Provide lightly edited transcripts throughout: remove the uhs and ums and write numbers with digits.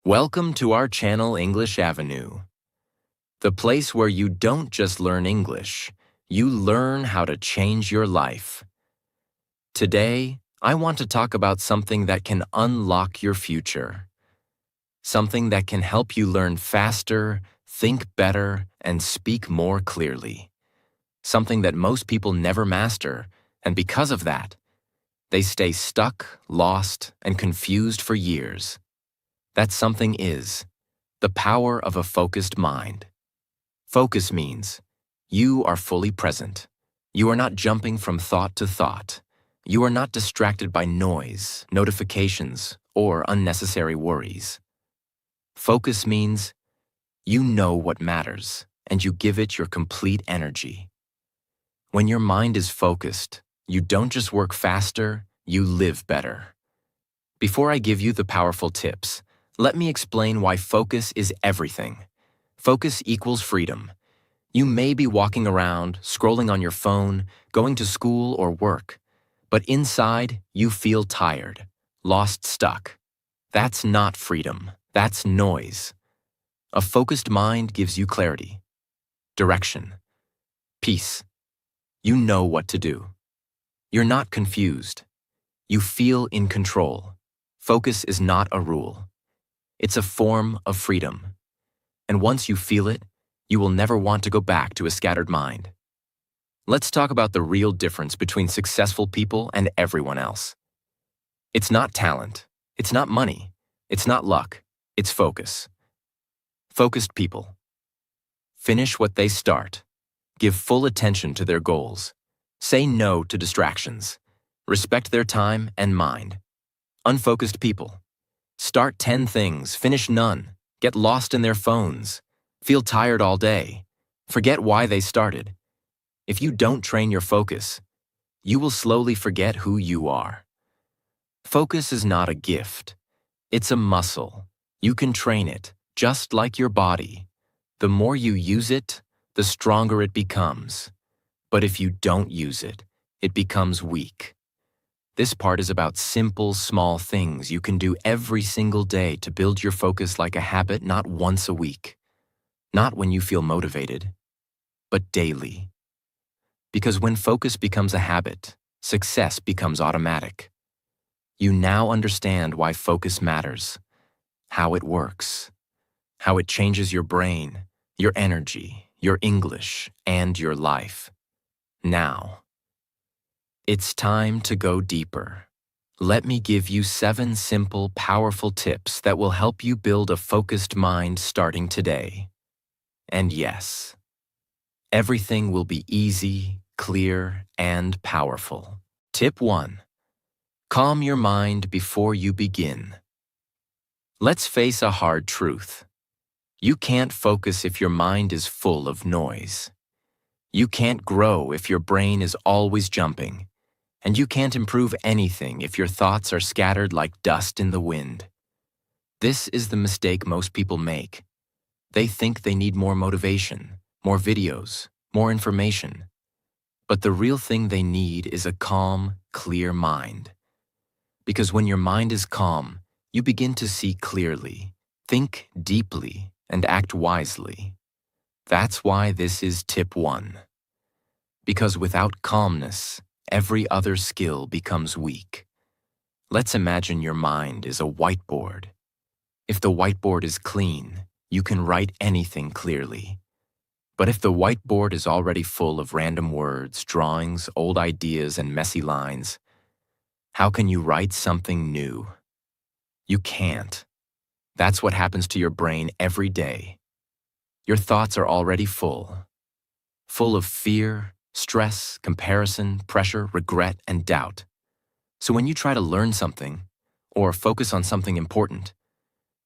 Welcome to our channel English Avenue, the place where you don't just learn English, you learn how to change your life. Today, I want to talk about something that can unlock your future. Something that can help you learn faster, think better, and speak more clearly. Something that most people never master, and because of that, they stay stuck, lost, and confused for years. That something is the power of a focused mind. Focus means you are fully present. You are not jumping from thought to thought. You are not distracted by noise, notifications, or unnecessary worries. Focus means you know what matters, and you give it your complete energy. When your mind is focused, you don't just work faster, you live better. Before I give you the powerful tips, let me explain why focus is everything. Focus equals freedom. You may be walking around, scrolling on your phone, going to school or work, but inside you feel tired, lost, stuck. That's not freedom. That's noise. A focused mind gives you clarity, direction, peace. You know what to do. You're not confused. You feel in control. Focus is not a rule. It's a form of freedom. And once you feel it, you will never want to go back to a scattered mind. Let's talk about the real difference between successful people and everyone else. It's not talent. It's not money. It's not luck. It's focus. Focused people finish what they start, give full attention to their goals, say no to distractions, respect their time and mind. Unfocused people start 10 things, finish none, get lost in their phones, feel tired all day, forget why they started. If you don't train your focus, you will slowly forget who you are. Focus is not a gift. It's a muscle. You can train it, just like your body. The more you use it, the stronger it becomes. But if you don't use it, it becomes weak. This part is about simple, small things you can do every single day to build your focus like a habit, not once a week. Not when you feel motivated, but daily. Because when focus becomes a habit, success becomes automatic. You now understand why focus matters, how it works, how it changes your brain, your energy, your English, and your life. Now, it's time to go deeper. Let me give you 7 simple, powerful tips that will help you build a focused mind starting today. And yes, everything will be easy, clear, and powerful. Tip 1. Calm your mind before you begin. Let's face a hard truth. You can't focus if your mind is full of noise. You can't grow if your brain is always jumping. And you can't improve anything if your thoughts are scattered like dust in the wind. This is the mistake most people make. They think they need more motivation, more videos, more information. But the real thing they need is a calm, clear mind. Because when your mind is calm, you begin to see clearly, think deeply, and act wisely. That's why this is tip 1. Because without calmness, every other skill becomes weak. Let's imagine your mind is a whiteboard. If the whiteboard is clean, you can write anything clearly. But if the whiteboard is already full of random words, drawings, old ideas, and messy lines, how can you write something new? You can't. That's what happens to your brain every day. Your thoughts are already full of fear, stress, comparison, pressure, regret, and doubt. So when you try to learn something, or focus on something important,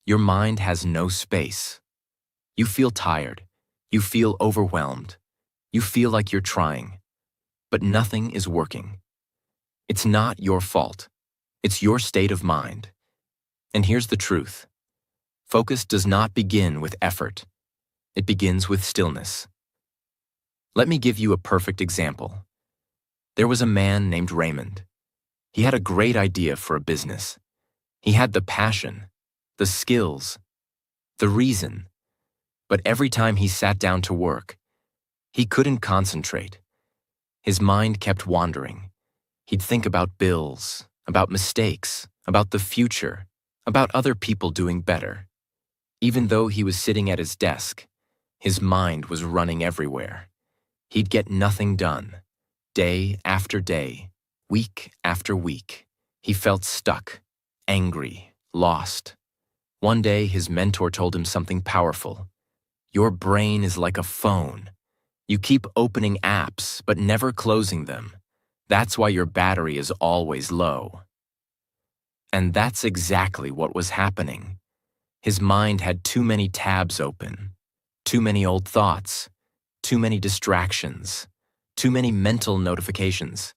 your mind has no space. You feel tired. You feel overwhelmed. You feel like you're trying, but nothing is working. It's not your fault. It's your state of mind. And here's the truth. Focus does not begin with effort. It begins with stillness. Let me give you a perfect example. There was a man named Raymond. He had a great idea for a business. He had the passion, the skills, the reason. But every time he sat down to work, he couldn't concentrate. His mind kept wandering. He'd think about bills, about mistakes, about the future, about other people doing better. Even though he was sitting at his desk, his mind was running everywhere. He'd get nothing done. Day after day, week after week, he felt stuck, angry, lost. One day, his mentor told him something powerful. Your brain is like a phone. You keep opening apps, but never closing them. That's why your battery is always low. And that's exactly what was happening. His mind had too many tabs open, too many old thoughts, too many distractions, too many mental notifications.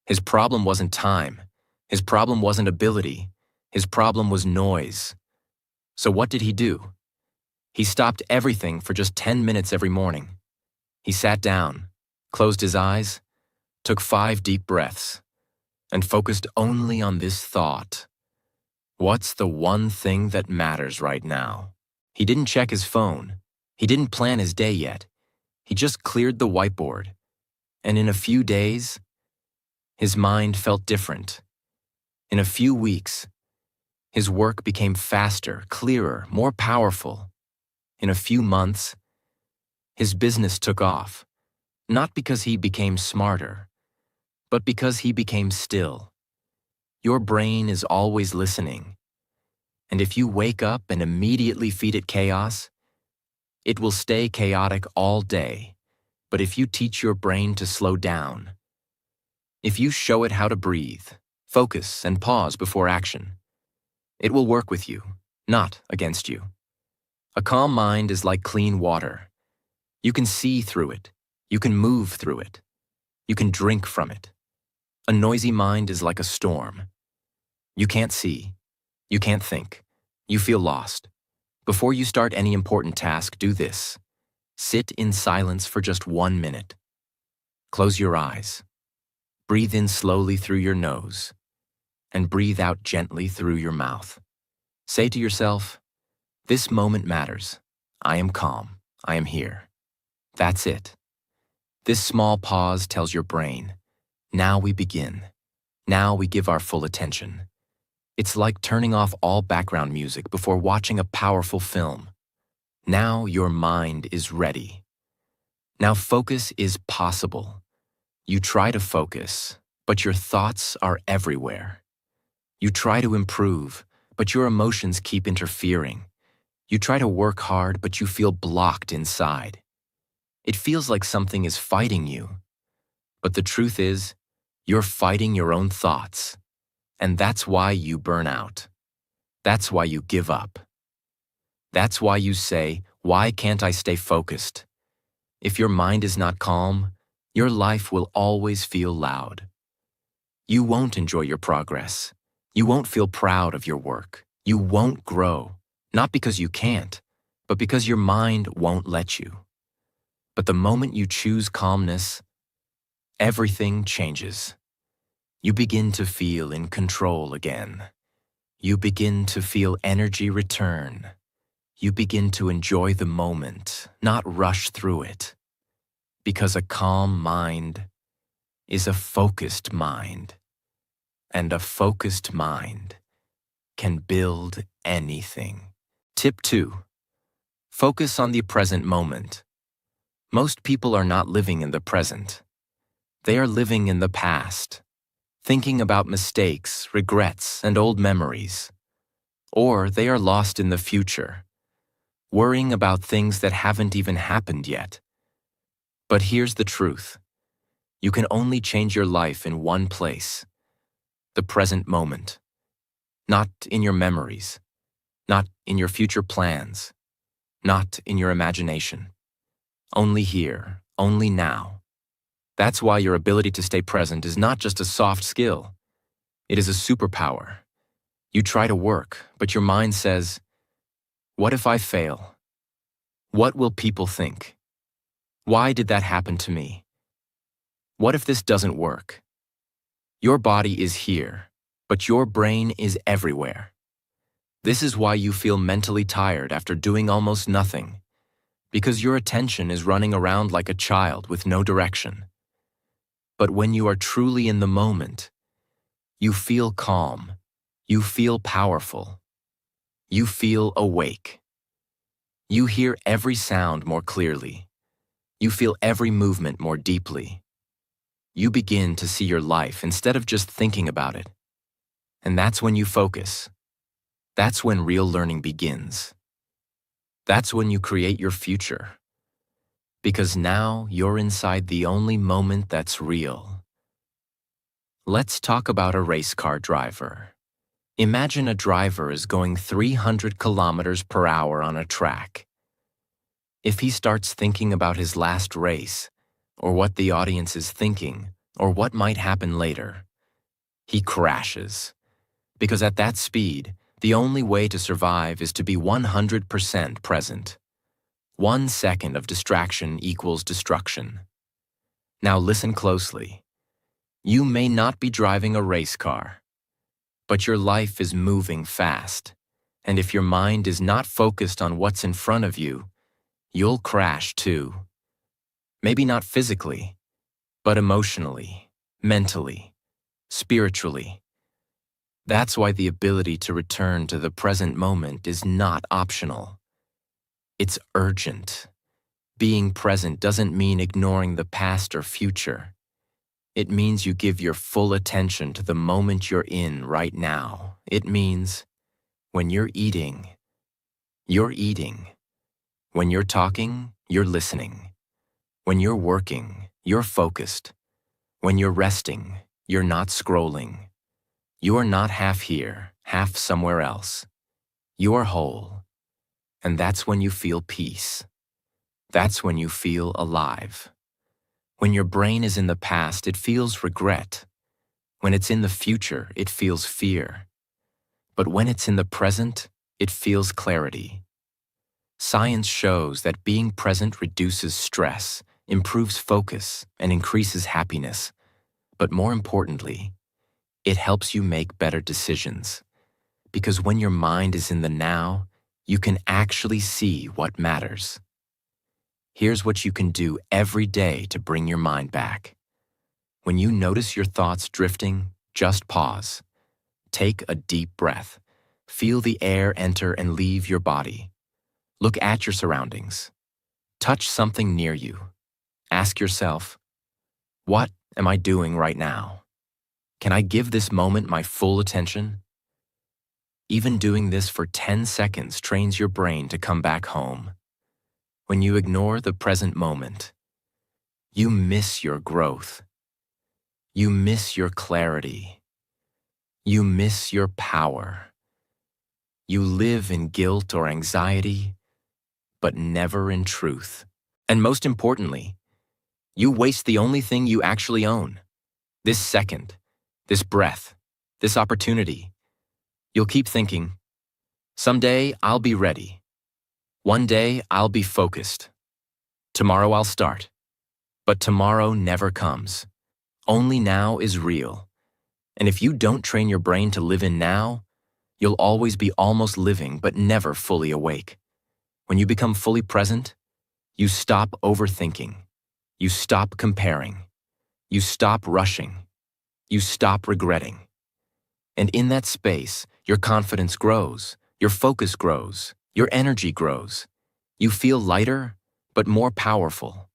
His problem wasn't time. His problem wasn't ability. His problem was noise. So what did he do? He stopped everything for just 10 minutes every morning. He sat down, closed his eyes, took 5 deep breaths, and focused only on this thought. What's the one thing that matters right now? He didn't check his phone. He didn't plan his day yet. He just cleared the whiteboard. And in a few days, his mind felt different. In a few weeks, his work became faster, clearer, more powerful. In a few months, his business took off, not because he became smarter, but because he became still. Your brain is always listening, and if you wake up and immediately feed it chaos, it will stay chaotic all day. But if you teach your brain to slow down, if you show it how to breathe, focus, and pause before action, it will work with you, not against you. A calm mind is like clean water. You can see through it. You can move through it. You can drink from it. A noisy mind is like a storm. You can't see. You can't think. You feel lost. Before you start any important task, do this. Sit in silence for just 1 minute. Close your eyes. Breathe in slowly through your nose, and breathe out gently through your mouth. Say to yourself, this moment matters. I am calm. I am here. That's it. This small pause tells your brain, now we begin. Now we give our full attention. It's like turning off all background music before watching a powerful film. Now your mind is ready. Now focus is possible. You try to focus, but your thoughts are everywhere. You try to improve, but your emotions keep interfering. You try to work hard, but you feel blocked inside. It feels like something is fighting you. But the truth is, you're fighting your own thoughts. And that's why you burn out. That's why you give up. That's why you say, why can't I stay focused? If your mind is not calm, your life will always feel loud. You won't enjoy your progress. You won't feel proud of your work. You won't grow. Not because you can't, but because your mind won't let you. But the moment you choose calmness, everything changes. You begin to feel in control again. You begin to feel energy return. You begin to enjoy the moment, not rush through it. Because a calm mind is a focused mind, and a focused mind can build anything. Tip 2. Focus on the present moment. Most people are not living in the present. They are living in the past, thinking about mistakes, regrets, and old memories. Or they are lost in the future, worrying about things that haven't even happened yet. But here's the truth. You can only change your life in one place, the present moment. Not in your memories, not in your future plans, not in your imagination. Only here, only now. That's why your ability to stay present is not just a soft skill. It is a superpower. You try to work, but your mind says, what if I fail? What will people think? Why did that happen to me? What if this doesn't work? Your body is here, but your brain is everywhere. This is why you feel mentally tired after doing almost nothing, because your attention is running around like a child with no direction. But when you are truly in the moment, you feel calm, you feel powerful, you feel awake. You hear every sound more clearly. You feel every movement more deeply. You begin to see your life instead of just thinking about it. And that's when you focus. That's when real learning begins. That's when you create your future. Because now you're inside the only moment that's real. Let's talk about a race car driver. Imagine a driver is going 300 kilometers per hour on a track. If he starts thinking about his last race, or what the audience is thinking, or what might happen later, he crashes. Because at that speed, the only way to survive is to be 100% present. 1 second of distraction equals destruction. Now listen closely. You may not be driving a race car, but your life is moving fast. And if your mind is not focused on what's in front of you, you'll crash too. Maybe not physically, but emotionally, mentally, spiritually. That's why the ability to return to the present moment is not optional. It's urgent. Being present doesn't mean ignoring the past or future. It means you give your full attention to the moment you're in right now. It means when you're eating, you're eating. When you're talking, you're listening. When you're working, you're focused. When you're resting, you're not scrolling. You are not half here, half somewhere else. You are whole. And that's when you feel peace. That's when you feel alive. When your brain is in the past, it feels regret. When it's in the future, it feels fear. But when it's in the present, it feels clarity. Science shows that being present reduces stress, improves focus, and increases happiness. But more importantly, it helps you make better decisions. Because when your mind is in the now, you can actually see what matters. Here's what you can do every day to bring your mind back. When you notice your thoughts drifting, just pause. Take a deep breath. Feel the air enter and leave your body. Look at your surroundings. Touch something near you. Ask yourself, what am I doing right now? Can I give this moment my full attention? Even doing this for 10 seconds trains your brain to come back home. When you ignore the present moment, you miss your growth. You miss your clarity. You miss your power. You live in guilt or anxiety, but never in truth. And most importantly, you waste the only thing you actually own. This second, this breath, this opportunity. You'll keep thinking, someday I'll be ready. One day I'll be focused. Tomorrow I'll start. But tomorrow never comes. Only now is real. And if you don't train your brain to live in now, you'll always be almost living but never fully awake. When you become fully present, you stop overthinking. You stop comparing. You stop rushing. You stop regretting. And in that space, your confidence grows, your focus grows, your energy grows. You feel lighter, but more powerful.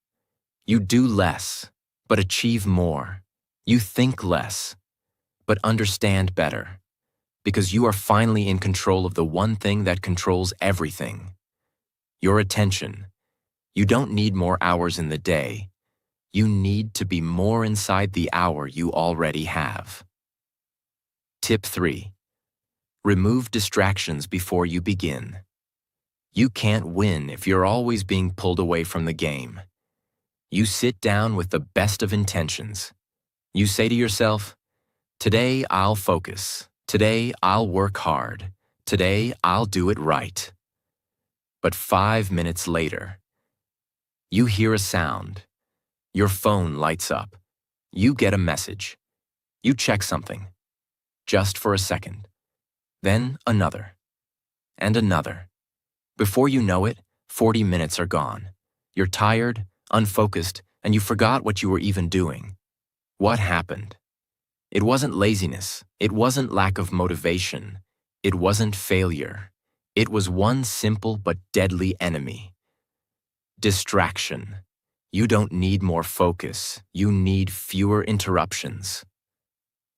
You do less, but achieve more. You think less, but understand better. Because you are finally in control of the one thing that controls everything. Your attention. You don't need more hours in the day. You need to be more inside the hour you already have. Tip 3. Remove distractions before you begin. You can't win if you're always being pulled away from the game. You sit down with the best of intentions. You say to yourself, today I'll focus. Today I'll work hard. Today I'll do it right. But 5 minutes later, you hear a sound. Your phone lights up. You get a message. You check something. Just for a second. Then another. and another. Before you know it, 40 minutes are gone. You're tired, unfocused, and you forgot what you were even doing. What happened? It wasn't laziness. It wasn't lack of motivation. It wasn't failure. It was one simple but deadly enemy: distraction. You don't need more focus. You need fewer interruptions.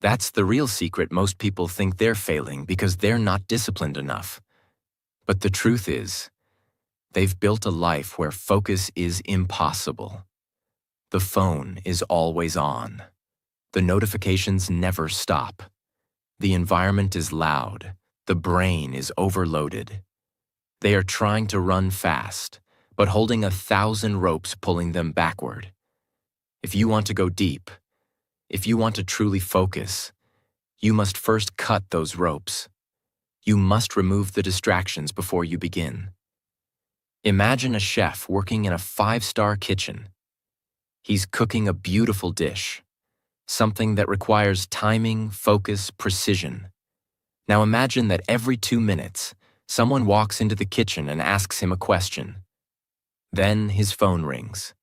That's the real secret. Most people think they're failing because they're not disciplined enough. But the truth is, they've built a life where focus is impossible. The phone is always on. The notifications never stop. The environment is loud. The brain is overloaded. They are trying to run fast, but holding 1,000 ropes pulling them backward. If you want to go deep, if you want to truly focus, you must first cut those ropes. You must remove the distractions before you begin. Imagine a chef working in a 5-star kitchen. He's cooking a beautiful dish, something that requires timing, focus, precision. Now imagine that every 2 minutes, someone walks into the kitchen and asks him a question. Then his phone rings.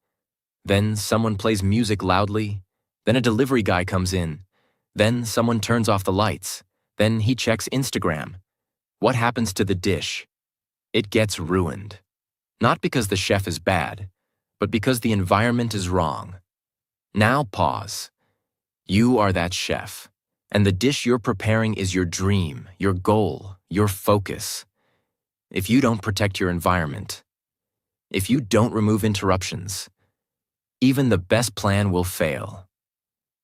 Then someone plays music loudly. Then a delivery guy comes in. Then someone turns off the lights. Then he checks Instagram. What happens to the dish? It gets ruined. Not because the chef is bad, but because the environment is wrong. Now pause. You are that chef, and the dish you're preparing is your dream, your goal, your focus. If you don't protect your environment, if you don't remove interruptions, even the best plan will fail.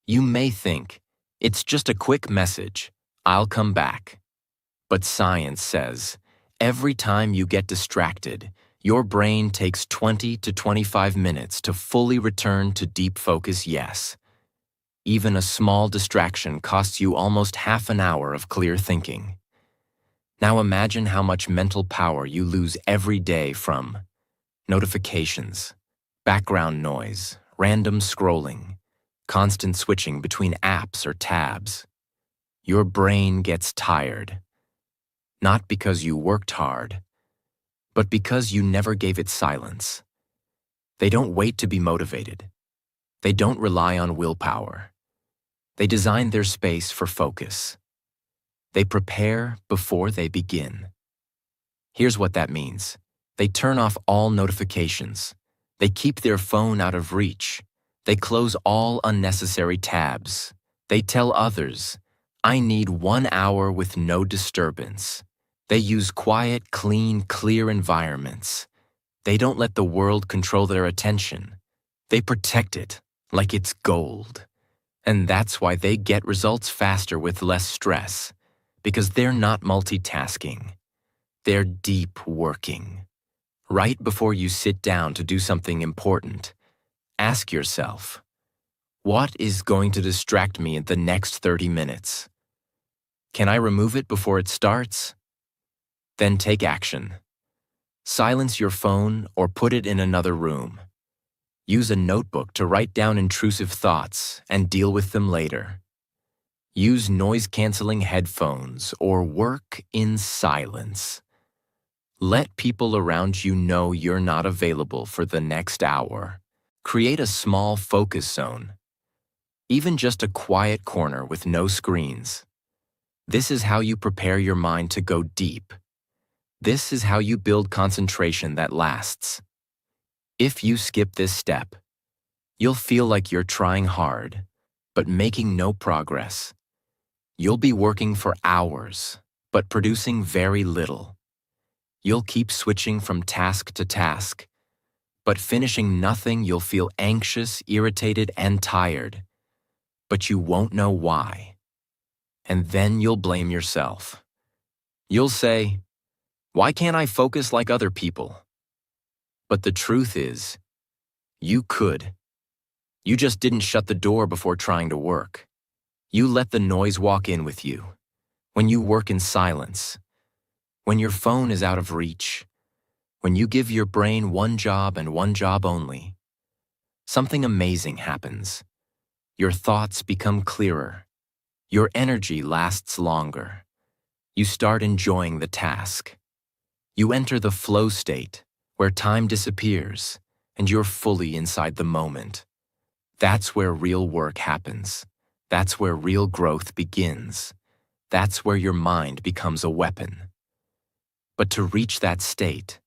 You may think, it's just a quick message, I'll come back. But science says, every time you get distracted, your brain takes 20 to 25 minutes to fully return to deep focus. Yes. Even a small distraction costs you almost half an hour of clear thinking. Now imagine how much mental power you lose every day from notifications, background noise, random scrolling, constant switching between apps or tabs. Your brain gets tired, not because you worked hard, but because you never gave it silence. They don't wait to be motivated. They don't rely on willpower. They design their space for focus. They prepare before they begin. Here's what that means. They turn off all notifications. They keep their phone out of reach. They close all unnecessary tabs. They tell others, I need 1 hour with no disturbance. They use quiet, clean, clear environments. They don't let the world control their attention. They protect it like it's gold. And that's why they get results faster with less stress, because they're not multitasking. They're deep working. Right before you sit down to do something important, ask yourself, what is going to distract me in the next 30 minutes? Can I remove it before it starts? Then take action. Silence your phone or put it in another room. Use a notebook to write down intrusive thoughts and deal with them later. Use noise-canceling headphones or work in silence. Let people around you know you're not available for the next hour. Create a small focus zone, even just a quiet corner with no screens. This is how you prepare your mind to go deep. This is how you build concentration that lasts. If you skip this step, you'll feel like you're trying hard, but making no progress. You'll be working for hours, but producing very little. You'll keep switching from task to task, but finishing nothing. You'll feel anxious, irritated, and tired, but you won't know why. And then you'll blame yourself. You'll say, why can't I focus like other people? But the truth is, you could. You just didn't shut the door before trying to work. You let the noise walk in with you. When you work in silence, when your phone is out of reach, when you give your brain one job and one job only, something amazing happens. Your thoughts become clearer. Your energy lasts longer. You start enjoying the task. You enter the flow state, where time disappears, and you're fully inside the moment. That's where real work happens. That's where real growth begins. That's where your mind becomes a weapon. But to reach that state,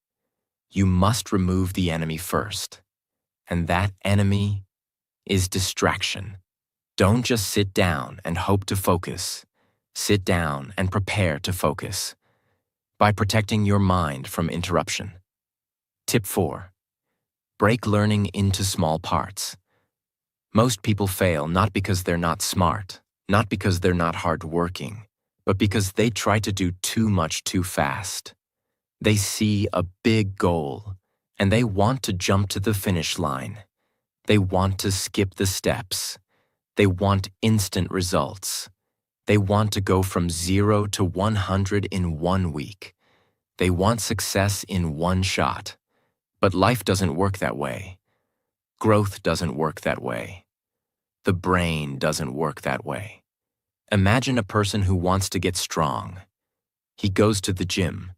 you must remove the enemy first. And that enemy is distraction. Don't just sit down and hope to focus. Sit down and prepare to focus by protecting your mind from interruption. Tip 4. Break learning into small parts. Most people fail not because they're not smart, not because they're not hardworking, but because they try to do too much too fast. They see a big goal, and they want to jump to the finish line. They want to skip the steps. They want instant results. They want to go from 0 to 100 in 1 week. They want success in one shot. But life doesn't work that way. Growth doesn't work that way. The brain doesn't work that way. Imagine a person who wants to get strong. He goes to the gym,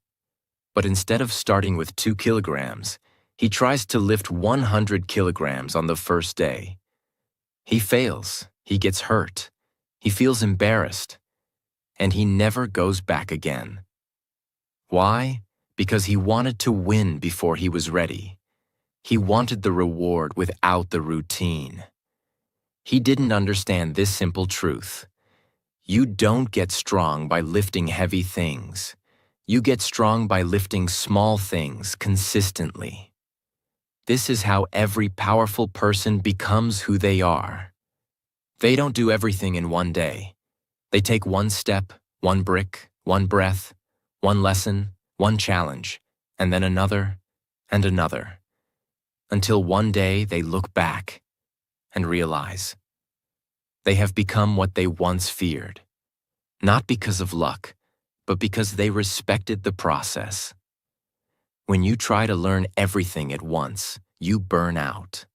but instead of starting with 2 kilograms, he tries to lift 100 kilograms on the first day. He fails, he gets hurt, he feels embarrassed, and he never goes back again. Why? Because he wanted to win before he was ready. He wanted the reward without the routine. He didn't understand this simple truth. You don't get strong by lifting heavy things. You get strong by lifting small things consistently. This is how every powerful person becomes who they are. They don't do everything in one day. They take one step, one brick, one breath, one lesson, one challenge, and then another and another, until one day they look back and realize they have become what they once feared, not because of luck, but because they respected the process. When you try to learn everything at once, you burn out.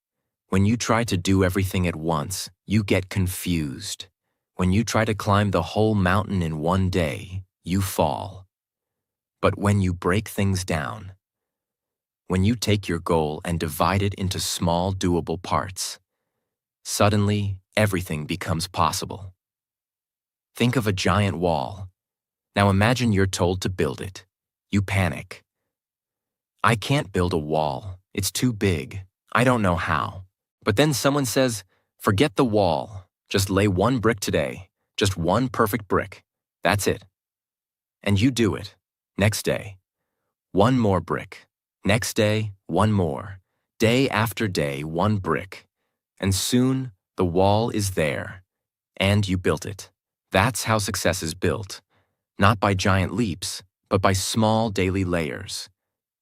When you try to do everything at once, you get confused. When you try to climb the whole mountain in one day, you fall. But when you break things down, when you take your goal and divide it into small, doable parts, suddenly everything becomes possible. Think of a giant wall. Now imagine you're told to build it. You panic. I can't build a wall. It's too big. I don't know how. But then someone says, forget the wall. Just lay one brick today. Just one perfect brick. That's it. And you do it. Next day, one more brick. Next day, one more. Day after day, one brick. And soon, the wall is there. And you built it. That's how success is built. Not by giant leaps, but by small daily layers.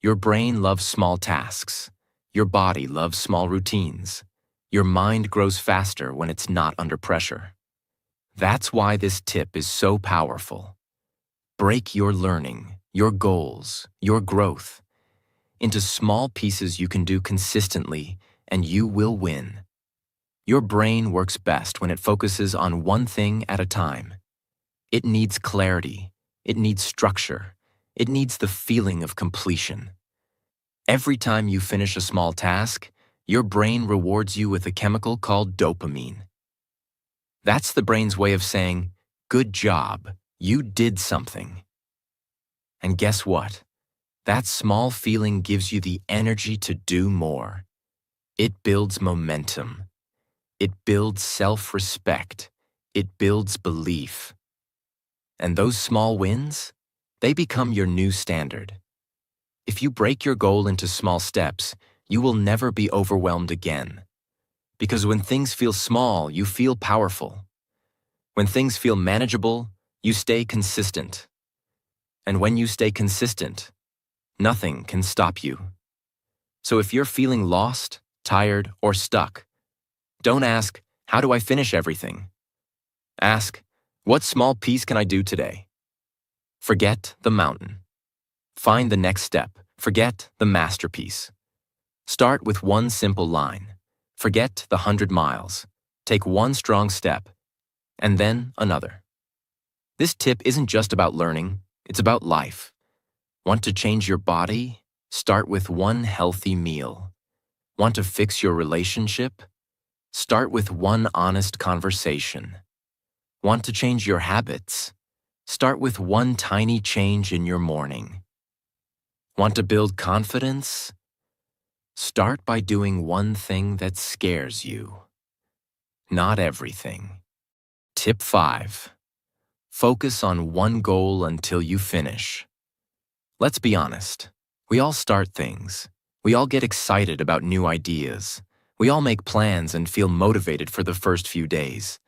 Your brain loves small tasks. Your body loves small routines. Your mind grows faster when it's not under pressure. That's why this tip is so powerful. Break your learning, your goals, your growth into small pieces you can do consistently, and you will win. Your brain works best when it focuses on one thing at a time. It needs clarity. It needs structure. It needs the feeling of completion. Every time you finish a small task, your brain rewards you with a chemical called dopamine. That's the brain's way of saying, good job, you did something. And guess what? That small feeling gives you the energy to do more. It builds momentum. It builds self-respect. It builds belief. And those small wins, they become your new standard. If you break your goal into small steps, you will never be overwhelmed again. Because when things feel small, you feel powerful. When things feel manageable, you stay consistent. And when you stay consistent, nothing can stop you. So if you're feeling lost, tired, or stuck, don't ask, how do I finish everything? Ask, what small piece can I do today? Forget the mountain. Find the next step. Forget the masterpiece. Start with one simple line. Forget the 100 miles. Take one strong step, and then another. This tip isn't just about learning, it's about life. Want to change your body? Start with one healthy meal. Want to fix your relationship? Start with one honest conversation. Want to change your habits? Start with one tiny change in your morning. Want to build confidence? Start by doing one thing that scares you. Not everything. Tip 5. Focus on one goal until you finish. Let's be honest. We all start things. We all get excited about new ideas. We all make plans and feel motivated for the first few days.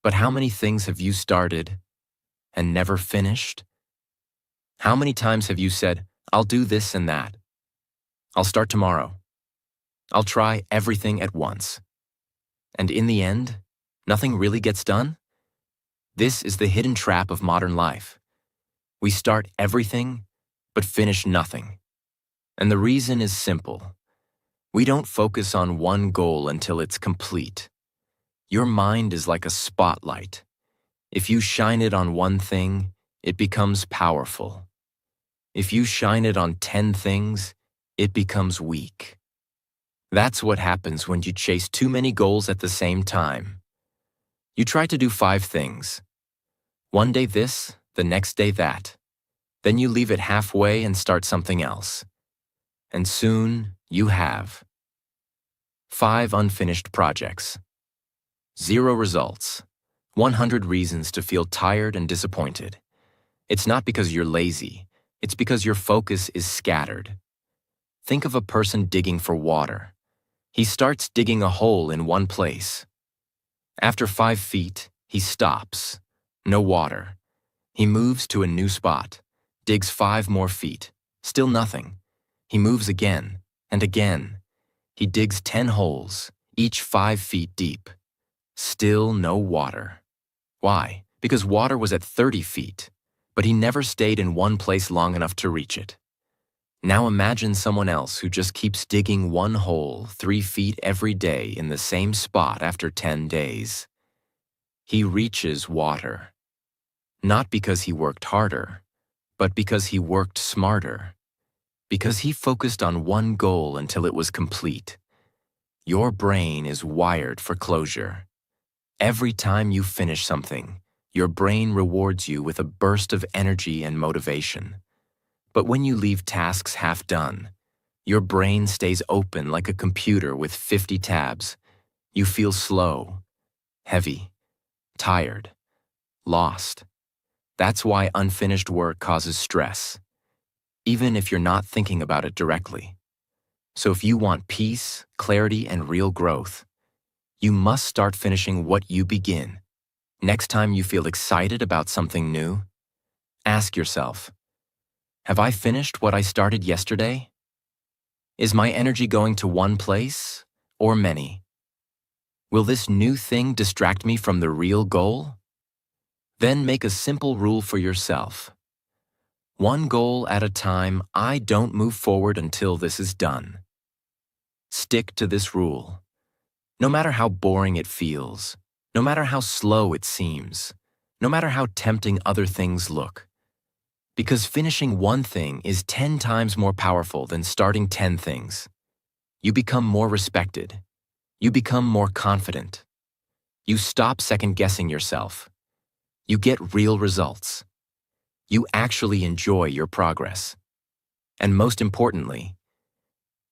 But how many things have you started and never finished? How many times have you said, "I'll do this and that. I'll start tomorrow. I'll try everything at once." And in the end, nothing really gets done? This is the hidden trap of modern life. We start everything, but finish nothing. And the reason is simple. We don't focus on one goal until it's complete. Your mind is like a spotlight. If you shine it on one thing, it becomes powerful. If you shine it on 10 things, it becomes weak. That's what happens when you chase too many goals at the same time. You try to do 5 things. One day this, the next day that. Then you leave it halfway and start something else. And soon you have 5 unfinished projects, 0 results, 100 reasons to feel tired and disappointed. It's not because you're lazy, it's because your focus is scattered. Think of a person digging for water. He starts digging a hole in one place. After 5 feet, he stops. No water. He moves to a new spot, digs 5 more feet. Still nothing. He moves again and again. He digs 10 holes, each 5 feet deep. Still no water. Why? Because water was at 30 feet, but he never stayed in one place long enough to reach it. Now imagine someone else who just keeps digging one hole 3 feet every day in the same spot after 10 days. He reaches water. Not because he worked harder, but because he worked smarter. Because he focused on one goal until it was complete. Your brain is wired for closure. Every time you finish something, your brain rewards you with a burst of energy and motivation. But when you leave tasks half done, your brain stays open like a computer with 50 tabs. You feel slow, heavy, tired, lost. That's why unfinished work causes stress, even if you're not thinking about it directly. So if you want peace, clarity, and real growth, you must start finishing what you begin. Next time you feel excited about something new, ask yourself, have I finished what I started yesterday? Is my energy going to one place or many? Will this new thing distract me from the real goal? Then make a simple rule for yourself. One goal at a time, I don't move forward until this is done. Stick to this rule. No matter how boring it feels, no matter how slow it seems, no matter how tempting other things look. Because finishing one thing is 10 times more powerful than starting 10 things. You become more respected. You become more confident. You stop second-guessing yourself. You get real results. You actually enjoy your progress. And most importantly,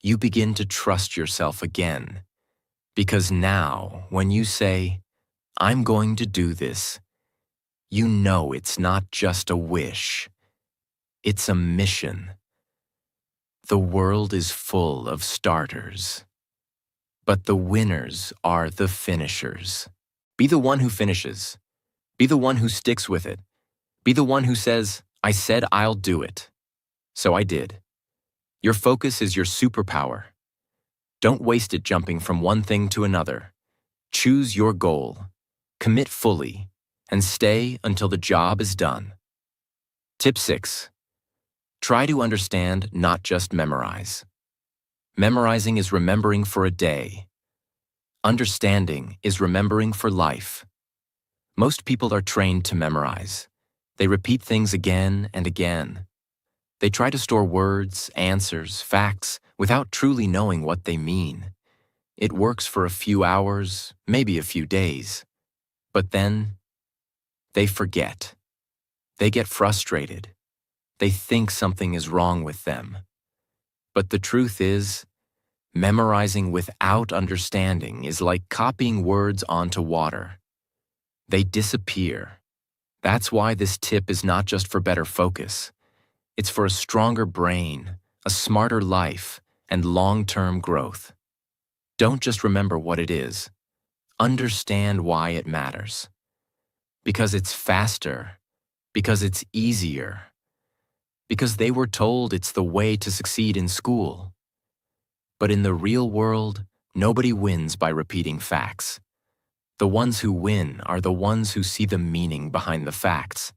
you begin to trust yourself again. Because now, when you say, I'm going to do this, you know it's not just a wish. It's a mission. The world is full of starters, but the winners are the finishers. Be the one who finishes. Be the one who sticks with it. Be the one who says, I said I'll do it. So I did. Your focus is your superpower. Don't waste it jumping from one thing to another. Choose your goal, commit fully, and stay until the job is done. Tip 6. Try to understand, not just memorize. Memorizing is remembering for a day. Understanding is remembering for life. Most people are trained to memorize. They repeat things again and again. They try to store words, answers, facts, without truly knowing what they mean. It works for a few hours, maybe a few days. But then, they forget. They get frustrated. They think something is wrong with them. But the truth is, memorizing without understanding is like copying words onto water. They disappear. That's why this tip is not just for better focus. It's for a stronger brain, a smarter life, and long-term growth. Don't just remember what it is. Understand why it matters. Because it's faster. Because it's easier. Because they were told it's the way to succeed in school. But in the real world, nobody wins by repeating facts. The ones who win are the ones who see the meaning behind the facts.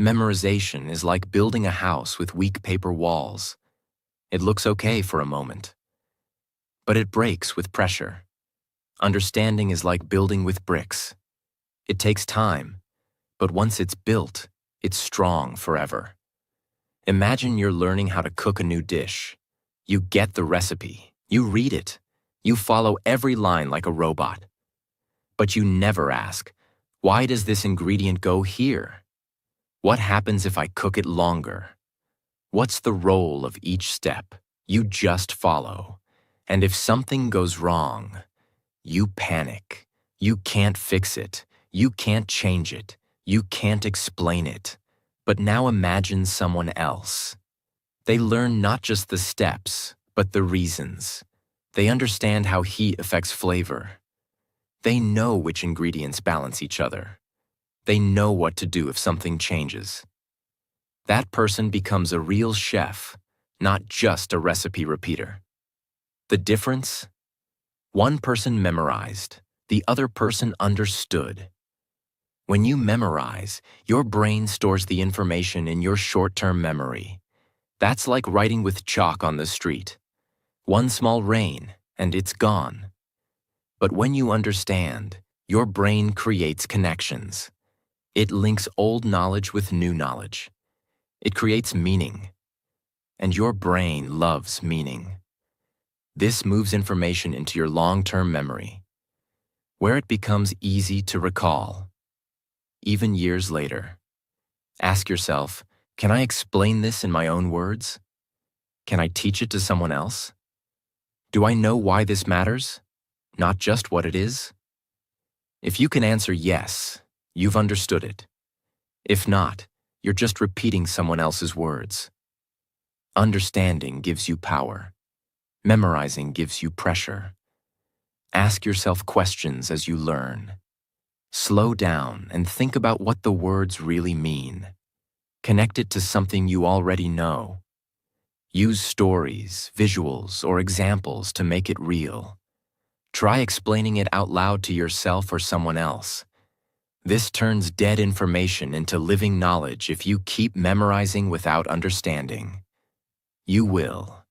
Memorization is like building a house with weak paper walls. It looks okay for a moment, but it breaks with pressure. Understanding is like building with bricks. It takes time, but once it's built, it's strong forever. Imagine you're learning how to cook a new dish. You get the recipe, you read it, you follow every line like a robot. But you never ask, why does this ingredient go here? What happens if I cook it longer? What's the role of each step? You just follow. And if something goes wrong, you panic. You can't fix it. You can't change it. You can't explain it. But now imagine someone else. They learn not just the steps, but the reasons. They understand how heat affects flavor. They know which ingredients balance each other. They know what to do if something changes. That person becomes a real chef, not just a recipe repeater. The difference? One person memorized, the other person understood. When you memorize, your brain stores the information in your short-term memory. That's like writing with chalk on the street. One small rain, and it's gone. But when you understand, your brain creates connections. It links old knowledge with new knowledge. It creates meaning. And your brain loves meaning. This moves information into your long-term memory, where it becomes easy to recall. Even years later, ask yourself, can I explain this in my own words? Can I teach it to someone else? Do I know why this matters, not just what it is? If you can answer yes, you've understood it. If not, you're just repeating someone else's words. Understanding gives you power. Memorizing gives you pressure. Ask yourself questions as you learn. Slow down and think about what the words really mean. Connect it to something you already know. Use stories, visuals, or examples to make it real. Try explaining it out loud to yourself or someone else. This turns dead information into living knowledge if you keep memorizing without understanding. You will.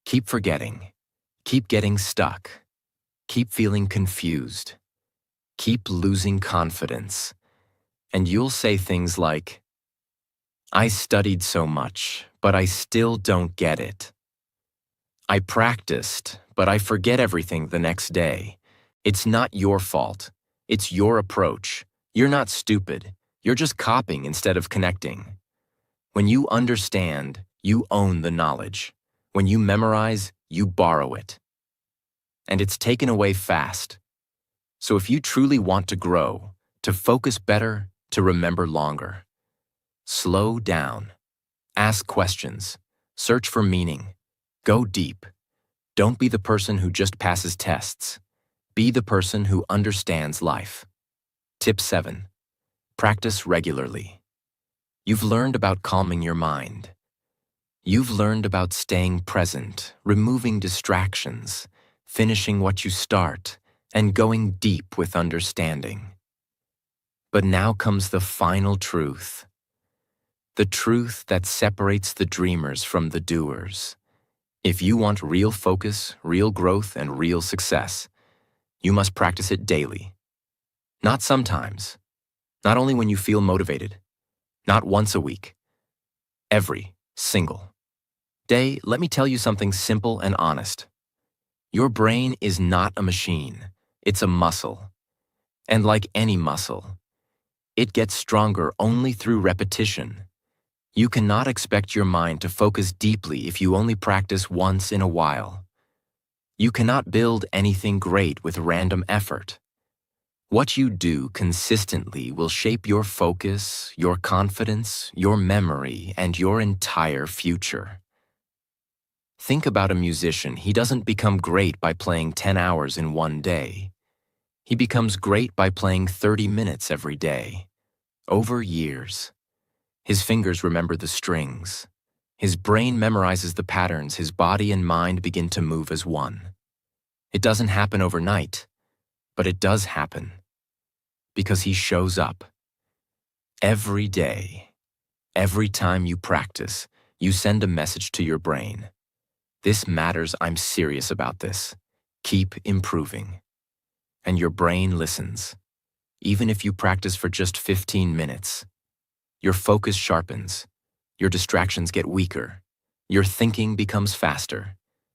Keep forgetting. Keep getting stuck. Keep feeling confused. Keep losing confidence. And you'll say things like, I studied so much, but I still don't get it. I practiced, but I forget everything the next day. It's not your fault. It's your approach. You're not stupid. You're just copying instead of connecting. When you understand, you own the knowledge. When you memorize, you borrow it. And it's taken away fast. So if you truly want to grow, to focus better, to remember longer, slow down. Ask questions. Search for meaning. Go deep. Don't be the person who just passes tests. Be the person who understands life. Tip 7. Practice regularly. You've learned about calming your mind. You've learned about staying present, removing distractions, finishing what you start, and going deep with understanding. But now comes the final truth. The truth that separates the dreamers from the doers. If you want real focus, real growth, and real success, you must practice it daily. Not sometimes. Not only when you feel motivated. Not once a week. Every single. Day, let me tell you something simple and honest. Your brain is not a machine. It's a muscle. And like any muscle, it gets stronger only through repetition. You cannot expect your mind to focus deeply if you only practice once in a while. You cannot build anything great with random effort. What you do consistently will shape your focus, your confidence, your memory, and your entire future. Think about a musician. He doesn't become great by playing 10 hours in one day. He becomes great by playing 30 minutes every day, over years. His fingers remember the strings. His brain memorizes the patterns. His body and mind begin to move as one. It doesn't happen overnight, but it does happen because he shows up. Every day, every time you practice, you send a message to your brain. This matters. I'm serious about this. Keep improving. And your brain listens. Even if you practice for just 15 minutes, your focus sharpens, your distractions get weaker, your thinking becomes faster,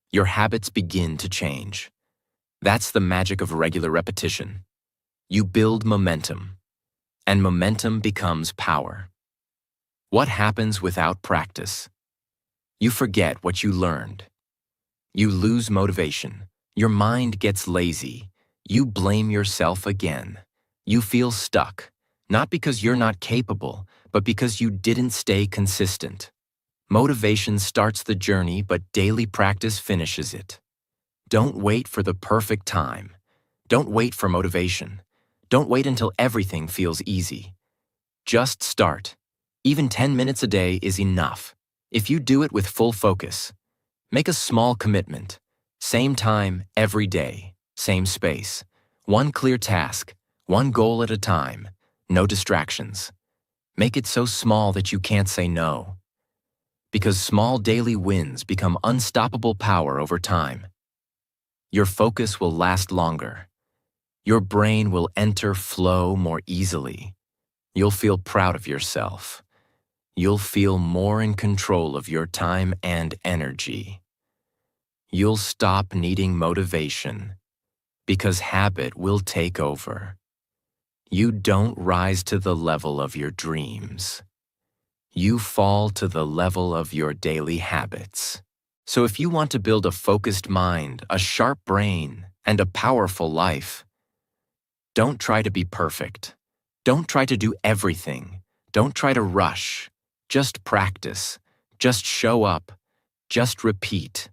your habits begin to change. That's the magic of regular repetition. You build momentum, and momentum becomes power. What happens without practice? You forget what you learned. You lose motivation. Your mind gets lazy. You blame yourself again. You feel stuck, not because you're not capable, but because you didn't stay consistent. Motivation starts the journey, but daily practice finishes it. Don't wait for the perfect time. Don't wait for motivation. Don't wait until everything feels easy. Just start. Even 10 minutes a day is enough. If you do it with full focus, make a small commitment. Same time every day, same space. One clear task, one goal at a time, no distractions. Make it so small that you can't say no. Because small daily wins become unstoppable power over time. Your focus will last longer. Your brain will enter flow more easily. You'll feel proud of yourself. You'll feel more in control of your time and energy. You'll stop needing motivation because habit will take over. You don't rise to the level of your dreams. You fall to the level of your daily habits. So if you want to build a focused mind, a sharp brain, and a powerful life, don't try to be perfect. Don't try to do everything. Don't try to rush. Just practice. Just show up. Just repeat.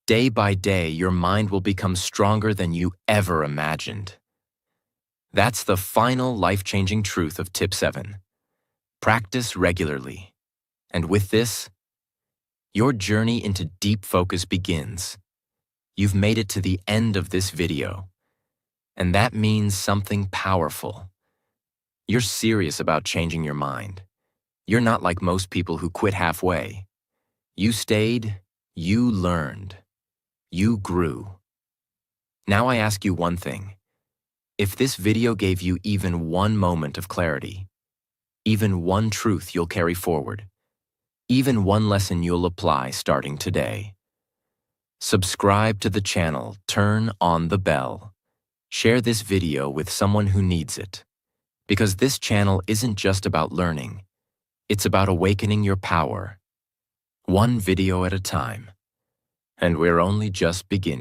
Day by day, your mind will become stronger than you ever imagined. That's the final life-changing truth of Tip 7. Practice regularly. And with this, your journey into deep focus begins. You've made it to the end of this video. And that means something powerful. You're serious about changing your mind. You're not like most people who quit halfway. You stayed, you learned, you grew. Now I ask you one thing. If this video gave you even one moment of clarity, even one truth you'll carry forward, even one lesson you'll apply starting today, subscribe to the channel, turn on the bell, share this video with someone who needs it. Because this channel isn't just about learning, it's about awakening your power, one video at a time. And we're only just beginning.